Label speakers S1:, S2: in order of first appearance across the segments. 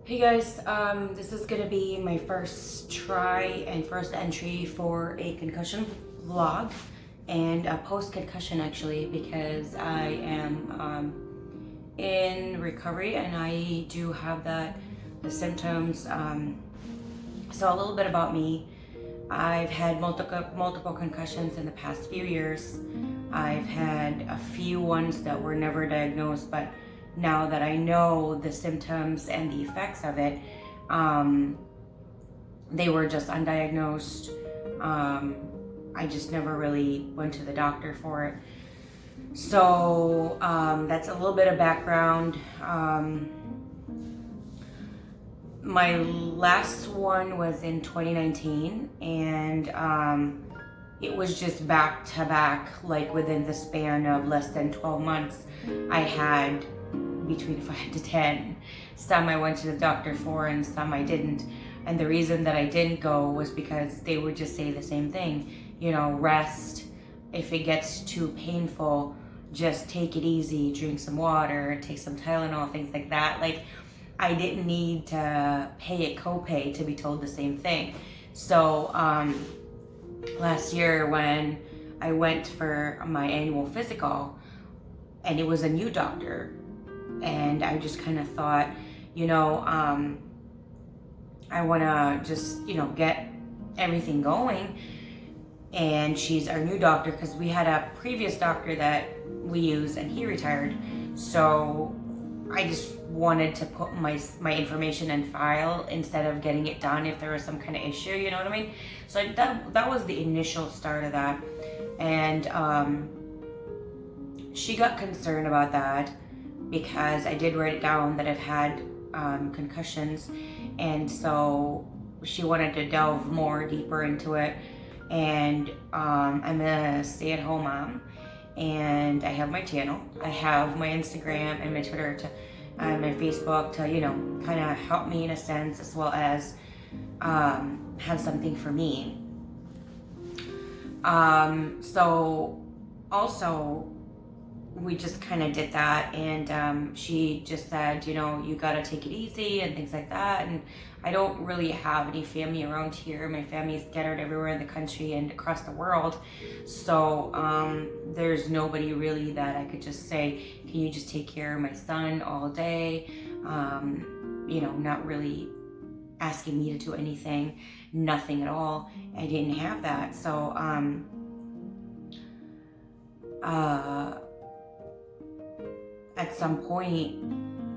S1: Hey guys, this is gonna be my first try and first entry for a concussion vlog and a post-concussion actually, because I am in recovery and I do have the symptoms. So a little bit about me. I've had multiple concussions in the past few years. I've had a few ones that were never diagnosed, but now that I know the symptoms and the effects of it, they were just undiagnosed. I just never really went to the doctor for it. So that's a little bit of background. My last one was in 2019, and it was just back to back, like within the span of less than 12 months. I had between 5 to 10. Some I went to the doctor for and some I didn't. And the reason that I didn't go was because they would just say the same thing. You know, rest. If it gets too painful, just take it easy, drink some water, take some Tylenol, things like that. Like, I didn't need to pay a copay to be told the same thing. So last year when I went for my annual physical, and it was a new doctor, and I just kind of thought, I want to just, get everything going. And she's our new doctor because we had a previous doctor that we used and he retired. So I just wanted to put my information in file instead of getting it done if there was some kind of issue, you know what I mean? So that was the initial start of that. And she got concerned about that because I did write it down that I've had concussions, and so she wanted to delve more deeper into it. And I'm a stay-at-home mom, and I have my channel, I have my Instagram and my Twitter and my Facebook to kind of help me in a sense, as well as have something for me. So also we just kind of did that, and she just said, you gotta take it easy and things like that. And I don't really have any family around here. My family is scattered everywhere in the country and across the world. So there's nobody really that I could just say, can you just take care of my son all day? Not really asking me to do anything, nothing at all. I didn't have that. So at some point,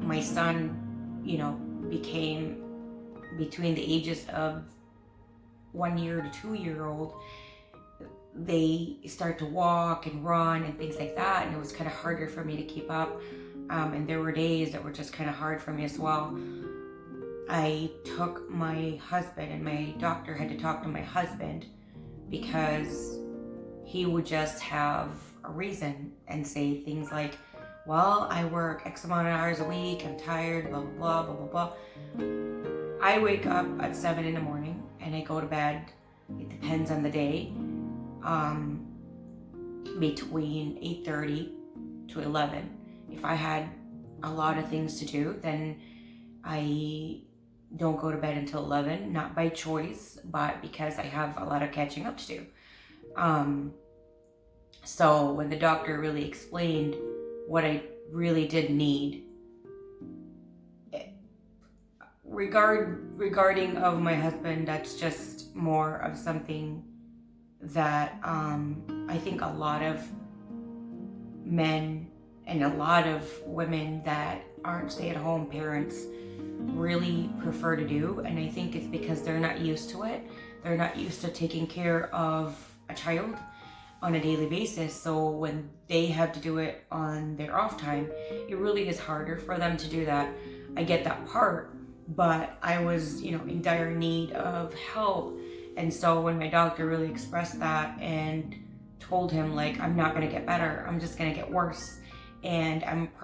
S1: my son, became between the ages of 1 year to 2 year old. They start to walk and run and things like that, and it was kind of harder for me to keep up. And there were days that were just kind of hard for me as well. I took my husband, and my doctor had to talk to my husband because he would just have a reason and say things like, well, I work X amount of hours a week, I'm tired, blah, blah, blah, blah, blah, blah. I wake up at 7 in the morning and I go to bed, it depends on the day, between 8:30 to 11. If I had a lot of things to do, then I don't go to bed until 11, not by choice, but because I have a lot of catching up to do. So when the doctor really explained what I really did need, regarding of my husband, that's just more of something that I think a lot of men and a lot of women that aren't stay-at-home parents really prefer to do. And I think it's because they're not used to it. They're not used to taking care of a child on a daily basis. So when they have to do it on their off time, it really is harder for them to do that. I get that part, but I was, in dire need of help. And so when my doctor really expressed that and told him, like, I'm not gonna get better, I'm just gonna get worse, and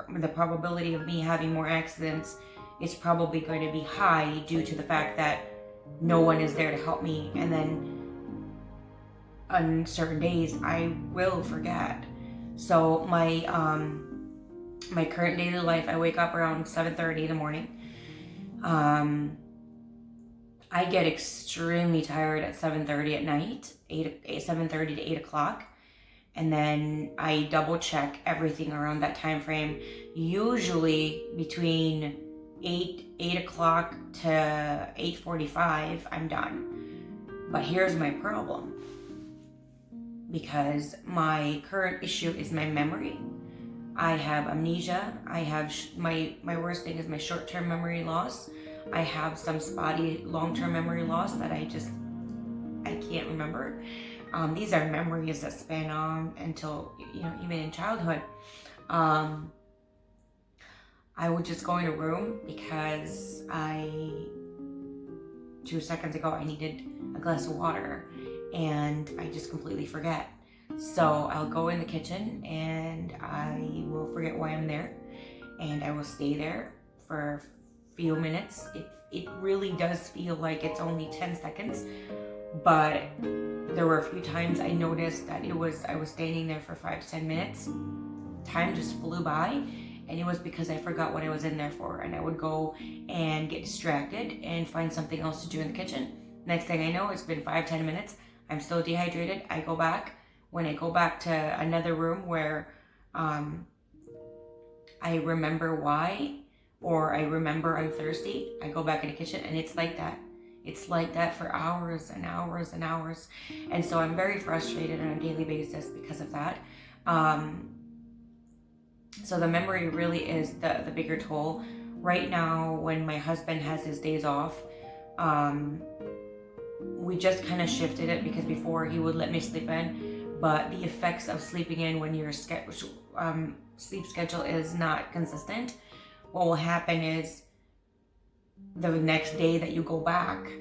S1: the probability of me having more accidents is probably going to be high due to the fact that no one is there to help me. And then on certain days I will forget. So my current daily life, I wake up around 7:30 in the morning. I get extremely tired at 7:30 at night, 7:30 to 8 o'clock. And then I double check everything around that time frame. Usually between 8 o'clock to 8:45, I'm done. But here's my problem. Because my current issue is my memory. I have amnesia. I have my worst thing is my short-term memory loss. I have some spotty long-term memory loss that I can't remember. These are memories that span on until, even in childhood. I would just go in a room because 2 seconds ago I needed a glass of water and I just completely forget. So I'll go in the kitchen and I will forget why I'm there, and I will stay there for a few minutes. It really does feel like it's only 10 seconds, but there were a few times I noticed that I was standing there for 5 to 10 minutes. Time just flew by, and it was because I forgot what I was in there for, and I would go and get distracted and find something else to do in the kitchen. Next thing I know, it's been 5-10 minutes. I'm still dehydrated. I go back. When I go back to another room where I remember why, or I remember I'm thirsty, I go back in the kitchen, and it's like that. It's like that for hours and hours and hours. And so I'm very frustrated on a daily basis because of that. So the memory really is the bigger toll. Right now, when my husband has his days off, we just kind of shifted it, because before he would let me sleep in, but the effects of sleeping in when your sleep schedule is not consistent, what will happen is the next day that you go back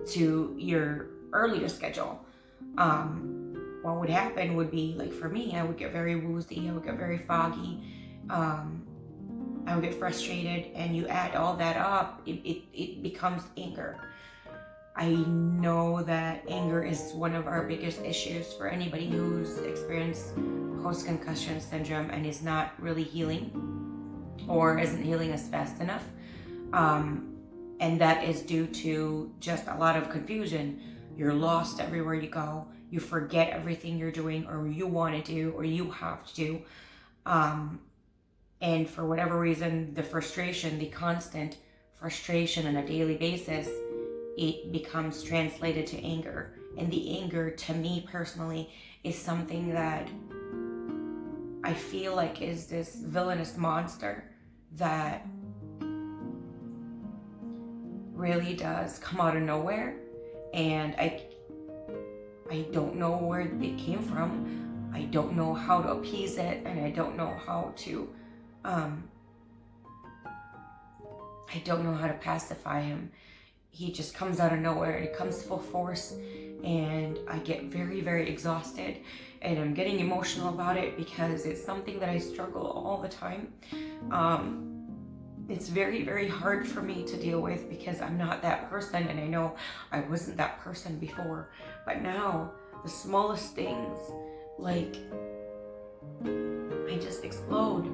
S1: to your earlier schedule, what would happen would be, like for me, I would get very woozy, I would get very foggy, I would get frustrated, and you add all that up, it becomes anger. I know that anger is one of our biggest issues for anybody who's experienced post-concussion syndrome and is not really healing, or isn't healing as fast enough. And that is due to just a lot of confusion. You're lost everywhere you go. You forget everything you're doing, or you want to do, or you have to do. And for whatever reason, the constant frustration on a daily basis, it becomes translated to anger. And the anger, to me personally, is something that I feel like is this villainous monster that really does come out of nowhere, and I don't know where it came from. I don't know how to appease it, and I don't know how to pacify him. He just comes out of nowhere, and it comes full force, and I get very, very exhausted, and I'm getting emotional about it because it's something that I struggle all the time. It's very, very hard for me to deal with because I'm not that person, and I know I wasn't that person before, but now the smallest things, like, I just explode.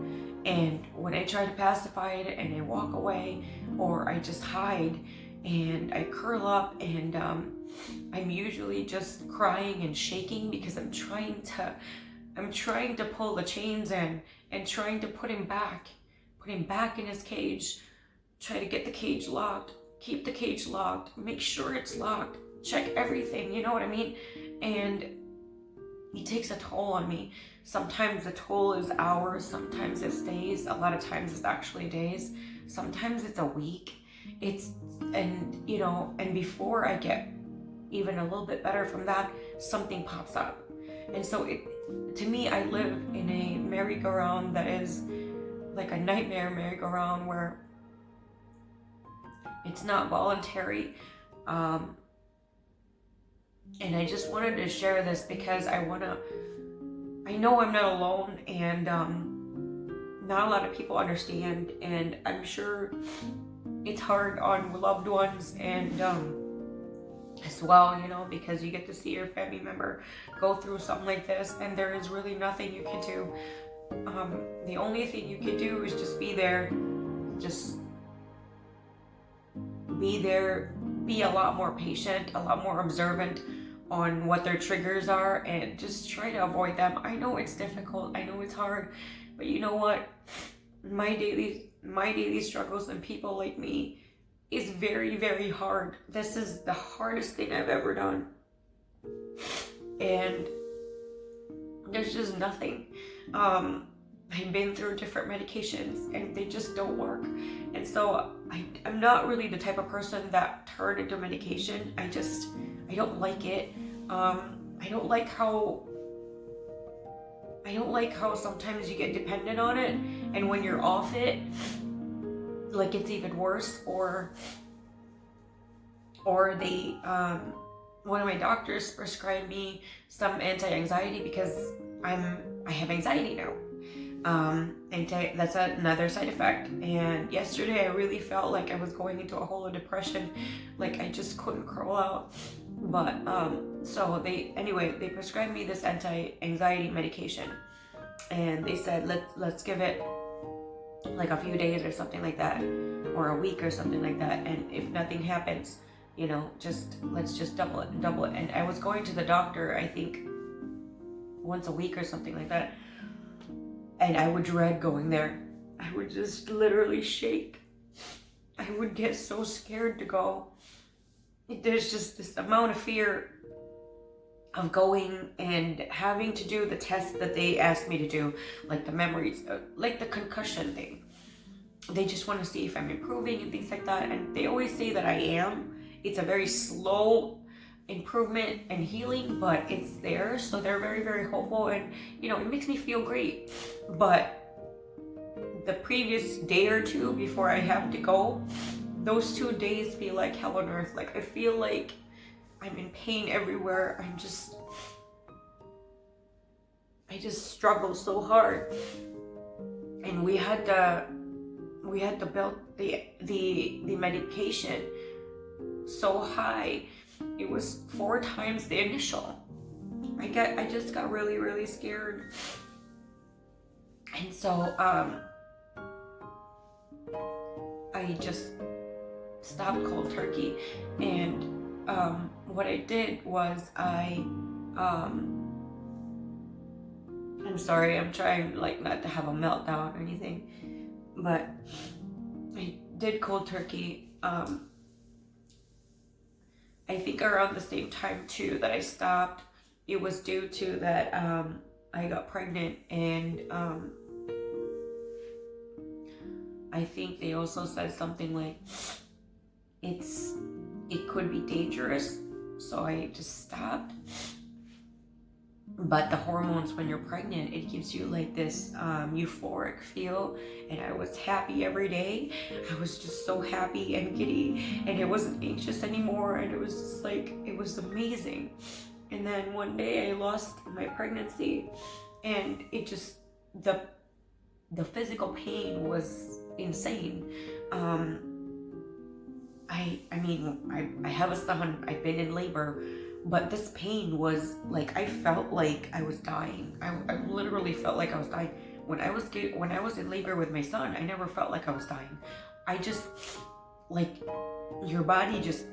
S1: And when I try to pacify it and I walk away, or I just hide and I curl up, and I'm usually just crying and shaking because I'm trying to pull the chains in and trying to put him back in his cage, try to get the cage locked, keep the cage locked, make sure it's locked, check everything, you know what I mean? And it takes a toll on me. Sometimes the toll is hours, sometimes it's days, a lot of times it's actually days, sometimes it's a week. And before I get even a little bit better from that, something pops up. And so to me, I live in a merry-go-round that is like a nightmare merry-go-round where it's not voluntary. And I just wanted to share this because I know I'm not alone, and not a lot of people understand, and I'm sure it's hard on loved ones, and as well, because you get to see your family member go through something like this, and there is really nothing you can do. The only thing you can do is just be there, just be a lot more patient, a lot more observant on what their triggers are, and just try to avoid them. I know it's difficult, I know it's hard, but you know what? My daily struggles and people like me is very, very hard. This is the hardest thing I've ever done. And there's just nothing. I've been through different medications and they just don't work. And so I'm not really the type of person that turned into medication. I don't like it. I don't like how sometimes you get dependent on it, and when you're off it, like, it's even worse. Or they one of my doctors prescribed me some anti-anxiety because I have anxiety now. That's another side effect. And yesterday I really felt like I was going into a hole of depression, like I just couldn't crawl out. But so they prescribed me this anti-anxiety medication, and they said let's give it like a few days or something like that, or a week or something like that, and if nothing happens, let's just double it. And I was going to the doctor, I think once a week or something like that, and I would dread going there. I would just literally shake. I would get so scared to go. There's just this amount of fear of going and having to do the tests that they asked me to do, like the memories, like the concussion thing. They just want to see if I'm improving and things like that, and they always say that I am. It's a very slow improvement and healing, but it's there, so they're very, very hopeful, and it makes me feel great. But the previous day or two before I have to go, those 2 days feel like hell on earth. Like, I feel like I'm in pain everywhere. I just struggle so hard. And we had to build the medication so high. It was 4 times the initial. I just got really, really scared. And so I just stopped cold turkey. And what I did was I'm sorry, I'm trying not to have a meltdown or anything, but I did cold turkey. I think around the same time too that I stopped, it was due to that I got pregnant, and I think they also said something like it could be dangerous, so I just stopped. But the hormones when you're pregnant, it gives you like this euphoric feel, and I was happy every day. I was just so happy and giddy, and I wasn't anxious anymore, and it was just like, it was amazing. And then one day I lost my pregnancy, and it just, the physical pain was insane. I have a son, I've been in labor, but this pain was like, I felt like I was dying. I literally felt like I was dying. When I was in labor with my son, I never felt like I was dying. I just, like, your body just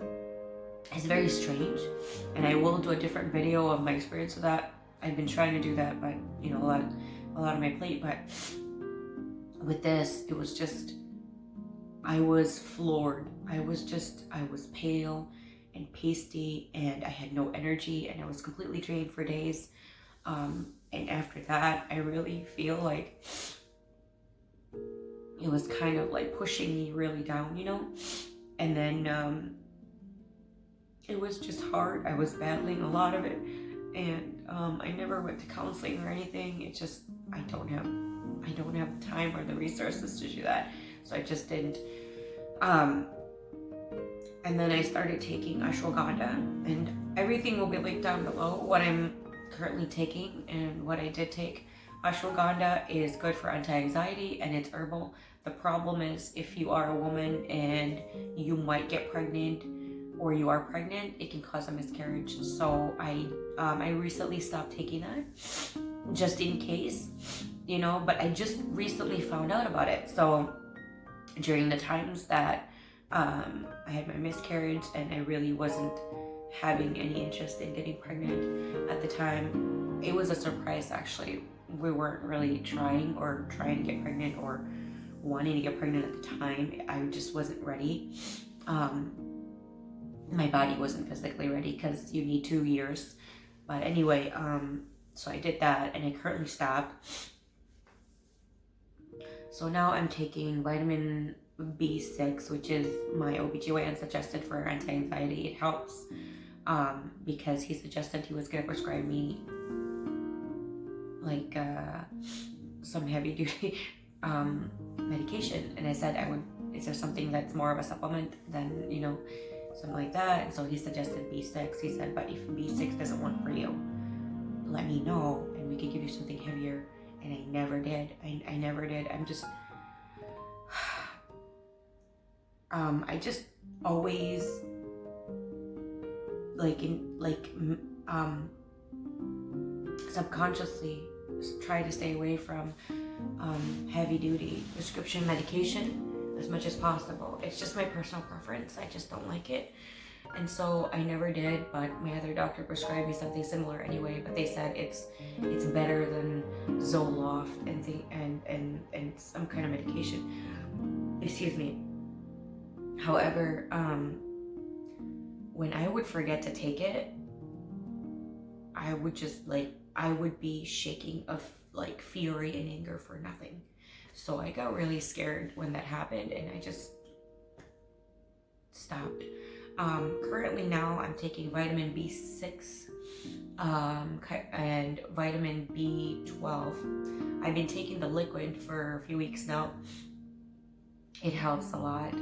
S1: is very strange. And I will do a different video of my experience with that. I've been trying to do that, but a lot on my plate. But with this, it was just, I was floored. I was pale and pasty, and I had no energy, and I was completely drained for days. And after that, I really feel like it was kind of like pushing me really down, and then it was just hard. I was battling a lot of it, and I never went to counseling or anything. It just, I don't have the time or the resources to do that, so I just didn't. And then I started taking ashwagandha, and everything will be linked down below, what I'm currently taking and what I did take. Ashwagandha is good for anti-anxiety, and it's herbal. The problem is, if you are a woman and you might get pregnant, or you are pregnant, it can cause a miscarriage. So I recently stopped taking that, just in case, but I just recently found out about it. So during the times that I had my miscarriage, and I really wasn't having any interest in getting pregnant at the time. It was a surprise, actually. We weren't really trying to get pregnant or wanting to get pregnant at the time. I just wasn't ready. My body wasn't physically ready because you need 2 years. But anyway, so I did that, and I currently stopped. So now I'm taking vitamin B6, which is my OBGYN suggested for anti-anxiety. It helps because he suggested he was going to prescribe me like some heavy duty medication. And I said, is there something that's more of a supplement than, something like that? And so he suggested B6. He said, but if B6 doesn't work for you, let me know and we could give you something heavier. And I never did. I never did. I'm just, I just always subconsciously try to stay away from heavy duty prescription medication as much as possible. It's just my personal preference. I just don't like it. And so I never did, but my other doctor prescribed me something similar anyway, but they said it's better than Zoloft and some kind of medication. Excuse me. However, when I would forget to take it, I would be shaking of fury and anger for nothing. So I got really scared when that happened, and I just stopped. Currently now I'm taking vitamin B6 and vitamin B12. I've been taking the liquid for a few weeks now. It helps a lot.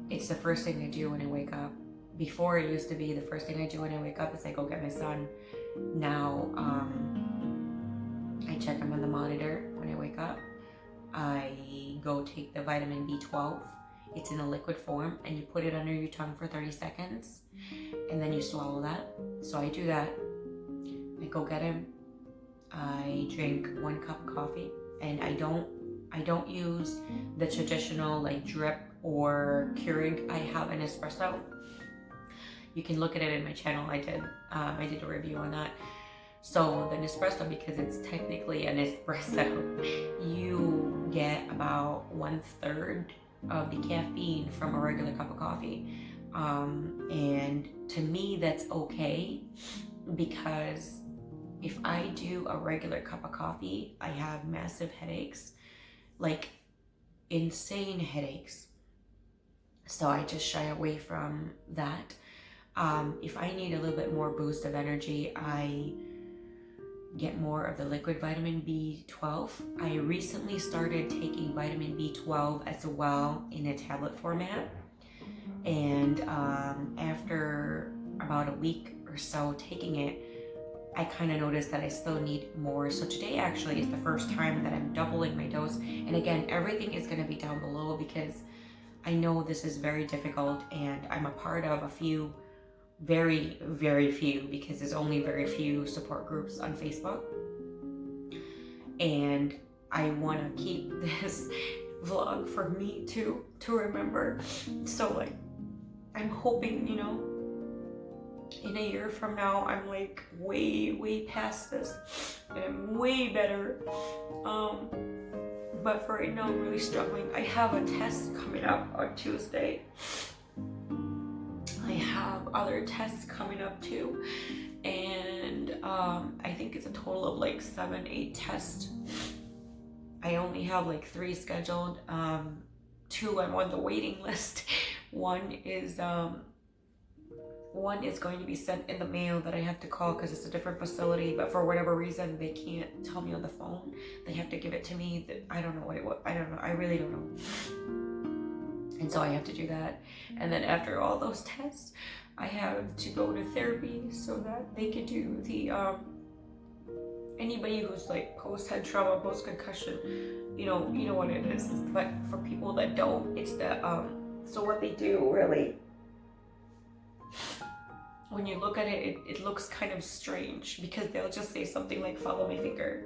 S1: It's the first thing I do when I wake up. Before, it used to be the first thing I do when I wake up is I go get my son. Now I check him on the monitor when I wake up. I go take the vitamin B12. It's in a liquid form, and you put it under your tongue for 30 seconds, and then you swallow that. So I do that. I go get him. I drink 1 cup of coffee, and I don't use the traditional drip or Keurig. I have an espresso. You can look at it in my channel. I did a review on that. So the Nespresso, because it's technically an espresso, you get about 1/3 of the caffeine from a regular cup of coffee. And to me, that's okay, because if I do a regular cup of coffee, I have massive headaches, insane headaches. So I just shy away from that. If I need a little bit more boost of energy, I get more of the liquid vitamin B12. I recently started taking vitamin B12 as well in a tablet format. And after about a week or so taking it, I kind of noticed that I still need more. So today actually is the first time that I'm doubling my dose. And again, everything is going to be down below, because I know this is very difficult, and I'm a part of a few, very, very few, because there's only very few support groups on Facebook. And I want to keep this vlog for me to remember. So I'm hoping, in a year from now, I'm way past this, and I'm way better. But for right now, I'm really struggling. I have a test coming up on Tuesday. I have other tests coming up too, and I think it's a total of 7-8 tests. I only have 3 scheduled. 2 I'm on the waiting list. One is going to be sent in the mail that I have to call because it's a different facility, but for whatever reason they can't tell me on the phone. They have to give it to me. I don't know what I don't know. I really don't know. And so I have to do that. And then after all those tests, I have to go to therapy so that they can do the anybody who's post-head trauma, post-concussion, you know what it is. But for people that don't, it's the so what they do really, when you look at it, it looks kind of strange, because they'll just say something like follow my finger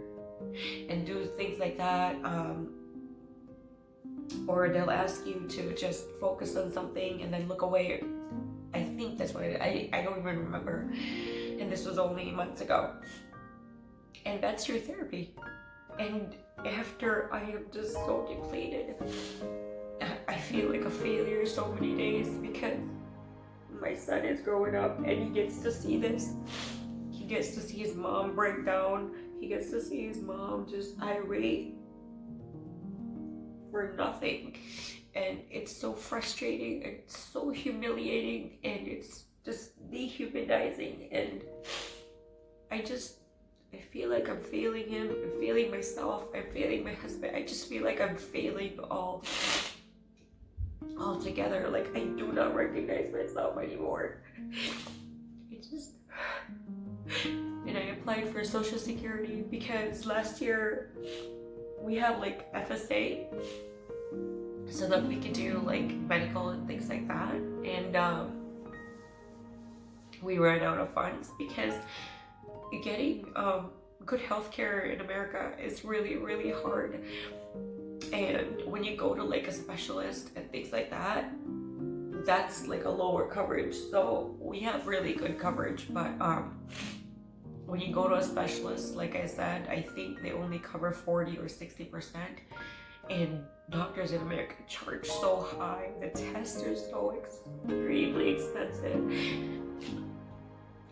S1: and do things like that. or they'll ask you to just focus on something and then look away. I think that's what I don't even remember, and this was only months ago. And that's your therapy. And after, I am just so depleted. I feel like a failure so many days because my son is growing up and he gets to see this. He gets to see his mom break down. He gets to see his mom just irate for nothing. And it's so frustrating and so humiliating, and it's just dehumanizing. And I feel like I'm failing him, I'm failing myself, I'm failing my husband. I just feel like I'm failing all together. Like, I do not recognize myself anymore. And I applied for Social Security because last year we have like FSA, so that we could do like medical and things like that. And we ran out of funds because getting good healthcare in America is really, really hard. And when you go to like a specialist and things like that, that's like a lower coverage. So we have really good coverage, but when you go to a specialist, like I said, I think they only cover 40 or 60%. And doctors in America charge so high. The tests are so extremely expensive.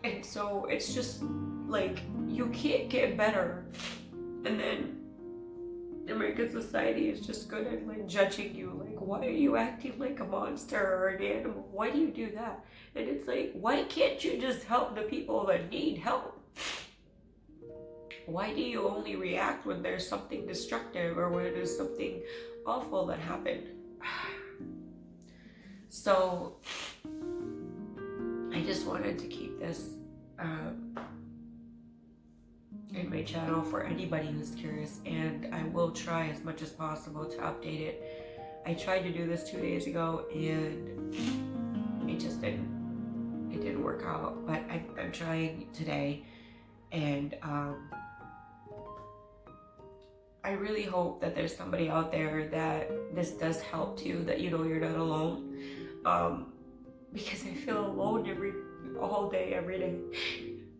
S1: And so it's just like, you can't get better. And then American society is just good at like judging you. Like, why are you acting like a monster or an animal? Why do you do that? And it's like, why can't you just help the people that need help? Why do you only react when there's something destructive or when there's something awful that happened? So I just wanted to keep this in my channel for anybody who's curious, and I will try as much as possible to update it. I tried to do this 2 days ago and it just didn't work out, but I'm trying today. And I really hope that there's somebody out there that this does help too, that you know you're not alone. Because I feel alone all day, every day.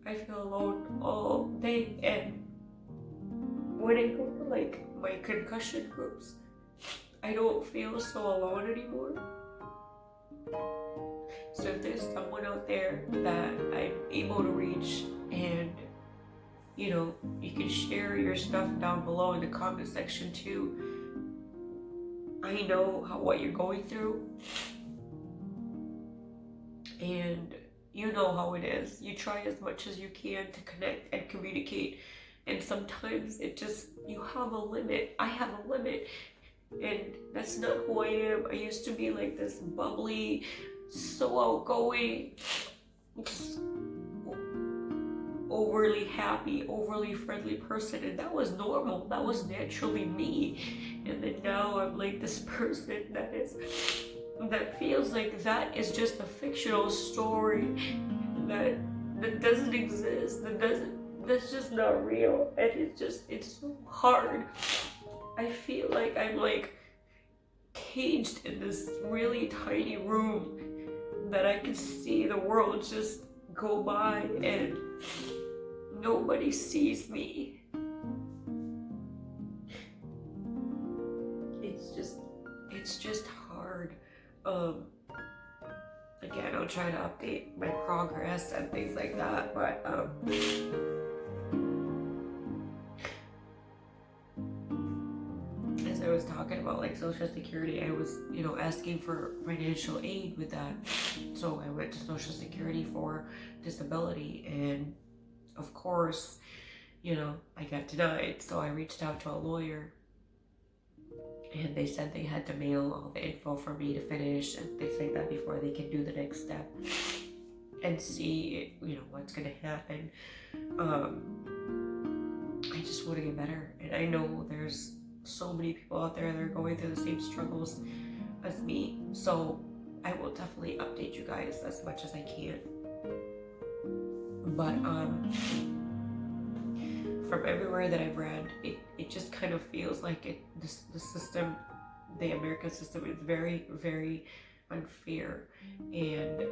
S1: I feel alone all day, and when I go to like my concussion groups, I don't feel so alone anymore. So if there's someone out there that I'm able to reach, and you know, you can share your stuff down below in the comment section too. I know what you're going through, and you know how it is. You try as much as you can to connect and communicate, and sometimes you have a limit. I have a limit, and that's not who I am. I used to be like this bubbly, so outgoing, just overly happy, overly friendly person, and that was normal. That was naturally me. And then now I'm like this person that feels like that is just a fictional story that doesn't exist, that's just not real. And it's so hard. I feel like I'm like caged in this really tiny room that I can see the world just go by and nobody sees me. It's just hard. Again, I'll try to update my progress and things like that, but as I was talking about like Social Security, I was, you know, asking for financial aid with that. So I went to Social Security for disability, and of course, you know, I got denied. So I reached out to a lawyer, and they said they had to mail all the info for me to finish and things like that before they can do the next step and see, you know, what's gonna happen. I just want to get better, and I know there's so many people out there that are going through the same struggles as me. So I will definitely update you guys as much as I can. But from everywhere that I've read, it just kind of feels like the system the American system is very, very unfair, and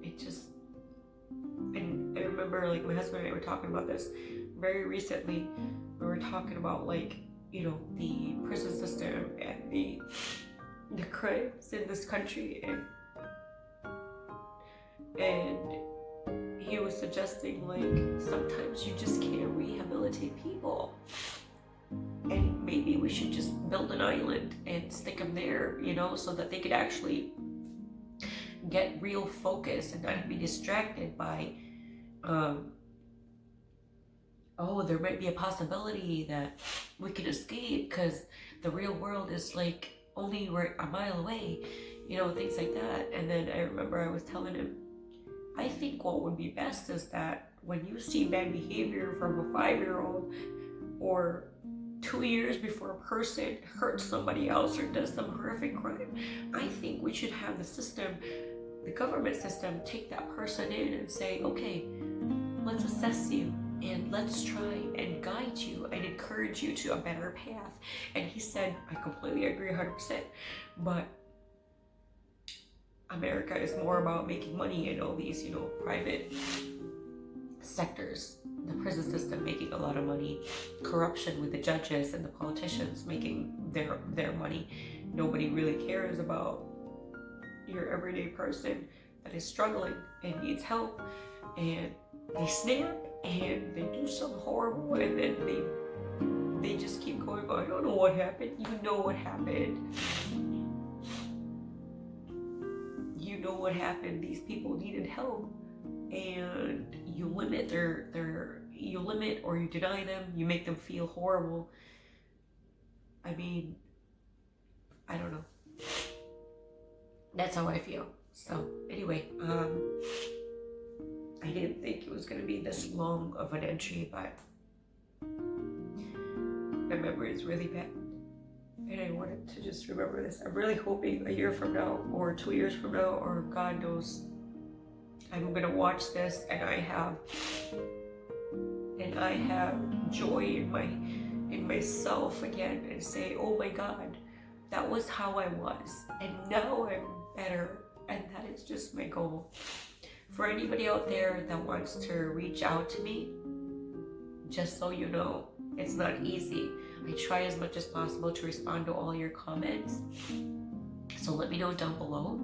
S1: it just, and I remember like my husband and I were talking about this very recently. We were talking about like, you know, the prison system and the crimes in this country, and he was suggesting like sometimes you just can't rehabilitate people, and maybe we should just build an island and stick them there, you know, so that they could actually get real focus and not be distracted by oh, there might be a possibility that we could escape because the real world is like only a mile away, you know, things like that. And then I remember I was telling him, I think what would be best is that when you see bad behavior from a 5-year-old, or 2 years before a person hurts somebody else or does some horrific crime, I think we should have the system, the government system, take that person in and say, okay, let's assess you and let's try and guide you and encourage you to a better path. And he said, I completely agree 100%, but America is more about making money in all these, you know, private sectors. The prison system making a lot of money, corruption with the judges and the politicians making their money. Nobody really cares about your everyday person that is struggling and needs help, and they snap and they do something horrible, and then they just keep going, I don't know what happened. You know what happened. You know what happened. These people needed help, and you limit you limit or you deny them, you make them feel horrible. I mean, I don't know. That's how I feel. So anyway, I didn't think it was gonna be this long of an entry, but my memory is really bad, and I wanted to just remember this. I'm really hoping a year from now, or 2 years from now, or God knows, I'm gonna watch this and I have joy in myself again, and say, oh my God, that was how I was, and now I'm better. And that is just my goal. For anybody out there that wants to reach out to me, just so you know, it's not easy. I try as much as possible to respond to all your comments, so let me know down below.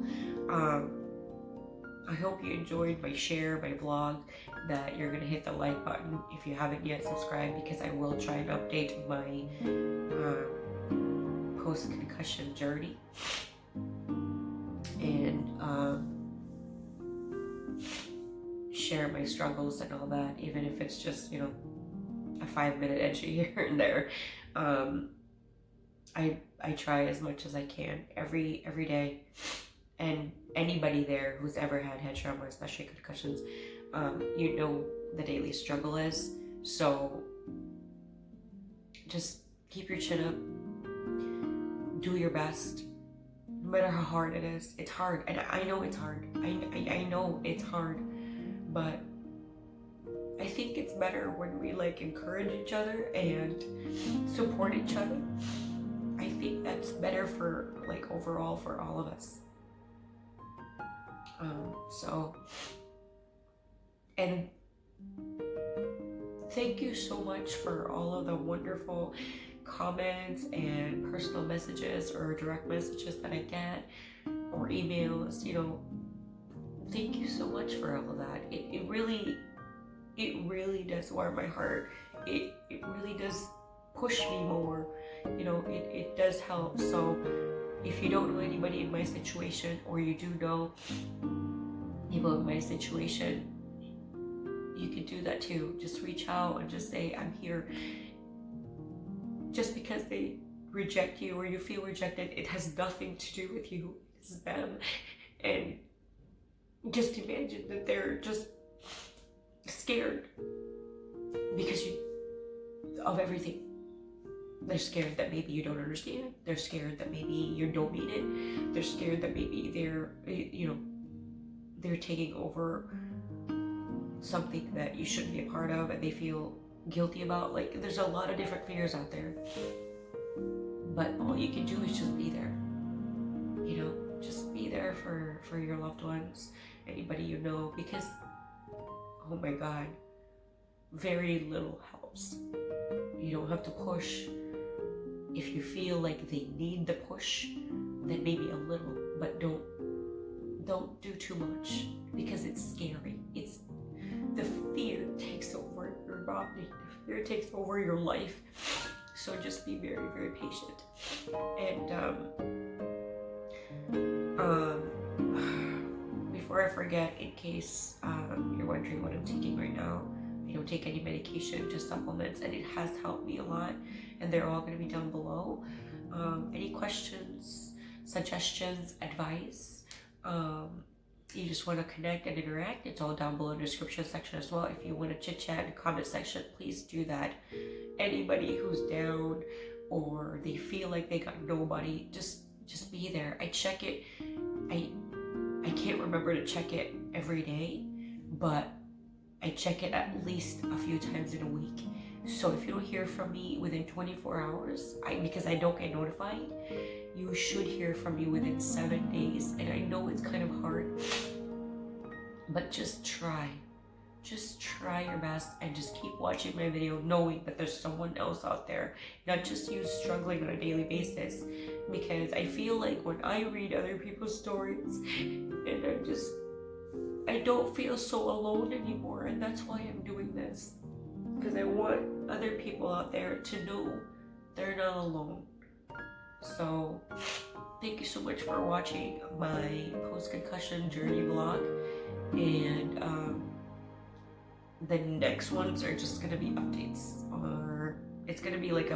S1: I hope you enjoyed my share, my vlog, that you're gonna hit the like button if you haven't yet subscribed, because I will try and update my post-concussion journey, and share my struggles and all that, even if it's just, you know, a 5-minute entry here and there. I try as much as I can every day, and anybody there who's ever had head trauma, especially concussions, you know the daily struggle is. So just keep your chin up, do your best, no matter how hard it is. It's hard, and I know it's hard. I know it's hard, but I think it's better when we like encourage each other and support each other. I think that's better for like overall for all of us. So, and thank you so much for all of the wonderful comments and personal messages or direct messages that I get, or emails, you know. Thank you so much for all of that. It really does warm my heart. It really does push me more, you know. It does help. So if you don't know anybody in my situation, or you do know people in my situation, you can do that too. Just reach out and just say, I'm here. Just because they reject you or you feel rejected, it has nothing to do with you. It's them. And just imagine that they're just scared because of everything. They're scared that maybe you don't understand. They're scared that maybe you don't mean it. They're scared that maybe they're, you know, they're taking over something that you shouldn't be a part of, and they feel guilty about. Like, there's a lot of different fears out there. But all you can do is just be there. You know, just be there for your loved ones, anybody you know, because, oh my God, very little helps. You don't have to push. If you feel like they need the push, then maybe a little, but don't do too much, because it's scary. It's the fear takes over your body. The fear takes over your life. So just be very, very patient. And before I forget, in case you're wondering what I'm taking right now, I don't take any medication, just supplements, and it has helped me a lot, and they're all going to be down below. Any questions, suggestions, advice, you just want to connect and interact, it's all down below in the description section as well. If you want to chit chat in the comment section, please do that. Anybody who's down or they feel like they got nobody, just be there. I check it. I can't remember to check it every day, but I check it at least a few times in a week. So if you don't hear from me within 24 hours, because I don't get notified, you should hear from me within 7 days. And I know it's kind of hard, but just try. Just try your best and just keep watching my video, knowing that there's someone else out there, not just you struggling on a daily basis. Because I feel like when I read other people's stories, and I don't feel so alone anymore, and that's why I'm doing this. Because I want other people out there to know they're not alone. So thank you so much for watching my post-concussion journey vlog, and the next ones are just gonna be updates, or it's gonna be like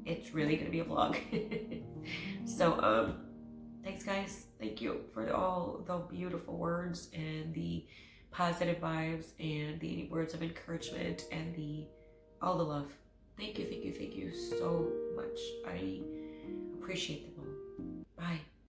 S1: it's really gonna be a vlog. So thanks guys, thank you for all the beautiful words and the positive vibes and the words of encouragement and all the love. Thank you so much. I appreciate them all.